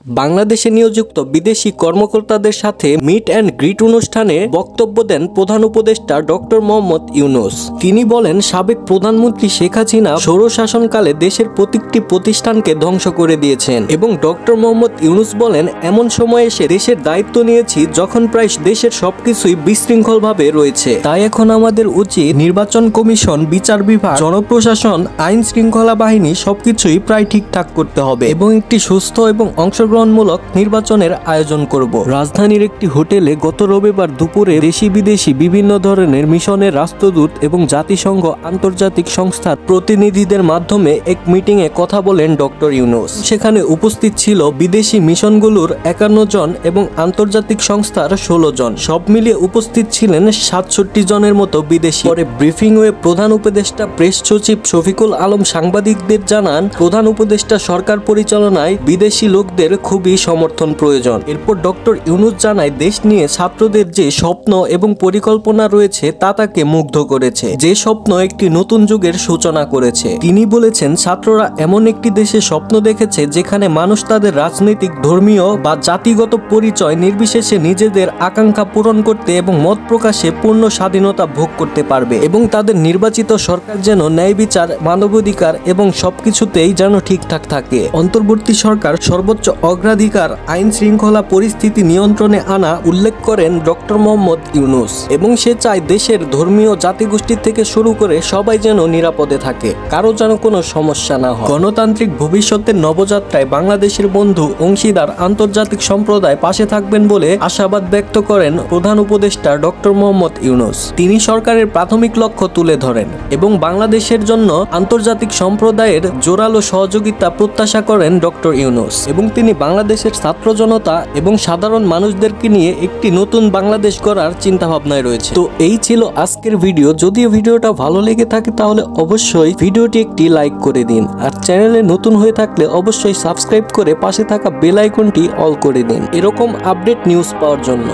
বাংলাদেশে নিয়োজিত বিদেশি কর্মকর্তাদের সাথে মিট অ্যান্ড গ্রিট অনুষ্ঠানে বক্তব্য দেন প্রধান উপদেষ্টা ডক্টর মোহাম্মদ ইউনূস। তিনি বলেন, সাবেক প্রধানমন্ত্রী শেখ হাসিনা স্বৈরশাসনকালে দেশের প্রত্যেকটি প্রতিষ্ঠানকে ধ্বংস করে দিয়েছেন এবং ডক্টর মোহাম্মদ ইউনূস বলেন, এমন সময় এসে দেশের দায়িত্ব নিয়েছি যখন প্রায় দেশের সবকিছুই বিশৃঙ্খলভাবে রয়েছে। তাই এখন আমাদের উচিত নির্বাচন কমিশন, বিচার বিভাগ, জনপ্রশাসন, আইন শৃঙ্খলা বাহিনী সবকিছুই প্রায় ঠিকঠাক করতে হবে এবং একটি সুস্থ এবং অংশগ্রহণমূলক নির্বাচনের আয়োজন করব। রাজধানীর একটি হোটেলে গত রবিবার দুপুরে দেশি বিদেশি বিভিন্ন ধরনের মিশনের রাষ্ট্রদূত এবং জাতিসংঘ আন্তর্জাতিক সংস্থার প্রতিনিধিদের মাধ্যমে এক মিটিংয়ে কথা বলেন ডক্টর ইউনূস। সেখানে উপস্থিত ছিল বিদেশি মিশনগুলোর 51 জন এবং আন্তর্জাতিক সংস্থার 16 জন। সব মিলিয়ে উপস্থিত ছিলেন 67 জনের মতো বিদেশি। পরে ব্রিফিংয়ে প্রধান উপদেষ্টা প্রেস সচিব শফিকুল আলম সাংবাদিকদের জানান, প্রধান উপদেষ্টা সরকার পরিচালনায় বিদেশি লোকদের খুবই সমর্থন প্রয়োজন। এরপর ডক্টর ইউনূস জানায়, দেশ নিয়ে ছাত্রদের যে স্বপ্ন এবং পরিকল্পনা রয়েছে তা তাকে মুগ্ধ করেছে, যে স্বপ্ন একটি নতুন যুগের সূচনা করেছে। তিনি বলেছেন, ছাত্ররা এমন একটি দেশে স্বপ্ন দেখেছে যেখানে মানুষ তাদের রাজনৈতিক, ধর্মীয় বা জাতিগত পরিচয় নির্বিশেষে নিজেদের আকাঙ্ক্ষা পূরণ করতে এবং মত প্রকাশে পূর্ণ স্বাধীনতা ভোগ করতে পারবে এবং তাদের নির্বাচিত সরকার যেন ন্যায় বিচার, মানবাধিকার এবং সবকিছুতেই যেন ঠিকঠাক থাকে। অন্তর্বর্তী সরকার সর্বোচ্চ অগ্রাধিকার আইন শৃঙ্খলা পরিস্থিতি নিয়ন্ত্রণে আনা উল্লেখ করেন ডক্টর মোহাম্মদ ইউনূস এবং সে চায় দেশের ধর্মীয়, জাতিগোষ্ঠী থেকে শুরু করে সবাই যেন নিরাপদে থাকে, কারো যেন কোনো সমস্যা না হয়। গণতান্ত্রিক ভবিষ্যতের নবযাত্রায় বাংলাদেশের বন্ধু, অংশীদার, আন্তর্জাতিক সম্প্রদায় পাশে থাকবেন বলে আশাবাদ ব্যক্ত করেন প্রধান উপদেষ্টা ডক্টর মোহাম্মদ ইউনূস। তিনি সরকারের প্রাথমিক লক্ষ্য তুলে ধরেন এবং বাংলাদেশের জন্য আন্তর্জাতিক সম্প্রদায়ের জোরালো সহযোগিতা প্রত্যাশা করেন ডক্টর ইউনূস এবং তিনি বাংলাদেশের ছাত্র জনতা এবং সাধারণ মানুষদেরকে নিয়ে একটি নতুন বাংলাদেশ গড়ার চিন্তা ভাবনায় রয়েছে। তো এই ছিল আজকের ভিডিও। যদি ভিডিওটা ভালো লেগে থাকে তাহলে অবশ্যই ভিডিওটি একটি লাইক করে দিন, আর চ্যানেলে নতুন হয়ে থাকলে অবশ্যই সাবস্ক্রাইব করে পাশে থাকা বেল আইকনটি অল করে দিন এরকম আপডেট নিউজ পাওয়ার জন্য।